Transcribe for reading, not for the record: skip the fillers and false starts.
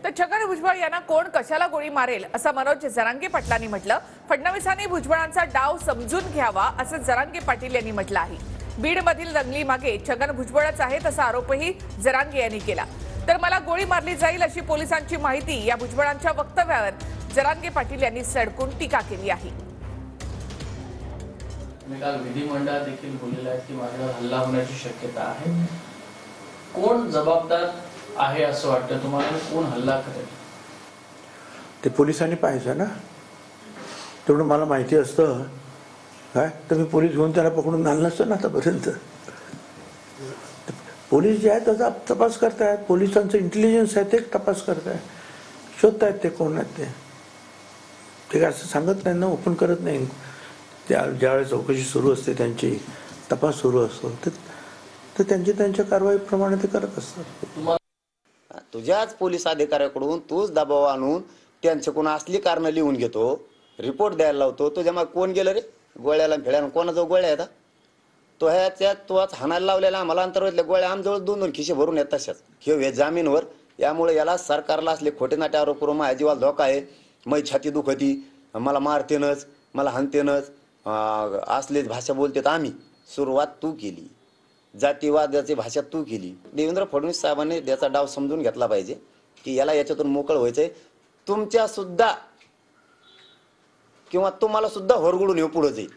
तर छगन भुजबळ यांना कोण कशाला गोळी मारेल असं मनोज जरांगे पाटलांनी म्हटलं। फडणवीसांनी भुजबळांचा डाव समजून घ्यावा असं जरांगे पाटील यांनी म्हटलं आहे। बीडमधील दंगली मागे छगन भुजबळच आहेत असा आरोपही जरांगे यांनी केला। तर मला गोळी मारली जाईल अशी पोलिसांची माहिती या भुजबळांच्या वक्तव्यावर जरांगे पाटील यांनी सडकून टीका केली आहे। काल विधिमंडळात देखील बोललेलं आहे की माझ्यावर हल्ला होण्याची शक्यता आहे। कोण जबाबदार आहे असं वाटतं तुम्हाला? कोण हल्ला करेल ते पोलिसांनी पाहायचं ना। तेवढं मला माहिती असतं काय तर मी पोलीस घेऊन त्याला पकडून आणलं नसतं ना आतापर्यंत। पोलीस जे आहे त्याचा तपास करतायत, पोलिसांचं इंटेलिजन्स आहे ते तपास करतायत, शोधतायत ते कोण आहेत ते काय असं सांगत नाही ना, ओपन करत नाही। ज्यावेळेस चौकशी सुरू असते, त्यांची तपास सुरू असतो तर त्यांच्या कारवाईप्रमाणे ते करत असतात। तुझ्याच पोलीस अधिकाऱ्याकडून तूच दबाव आणून त्यांच्याकडून असली कारणं लिहून घेतो, रिपोर्ट द्यायला लावतो। तुझ्या मग कोण गेलं रे गोळ्याला फेड्यानं? कोणाजवळ गोळ्या आहेत? तो ह्याच्यात तोच हाणायला लावलेला आम्हाला अंतर्गतल्या गोळ्या आमजवळ 2-2 खिशे भरून येत तशाच हे जामीनवर। यामुळे याला सरकारला असले खोटे नाटे आरोप करून माझ्या जीवाला धोका आहे। मै छाती दुखती, मला मारतेनच, मला हाणतेनच, असलेच भाषा बोलतेत। आम्ही सुरुवात तू केली, जातीवादाची भाषा तू केली। देवेंद्र फडणवीस साहेबांनी त्याचा डाव समजून घेतला पाहिजे की याला याच्यातून मोकळ व्हायचंय। तुमच्या सुद्धा किंवा तुम्हाला सुद्धा होरगळून येऊ पुढे जाईल।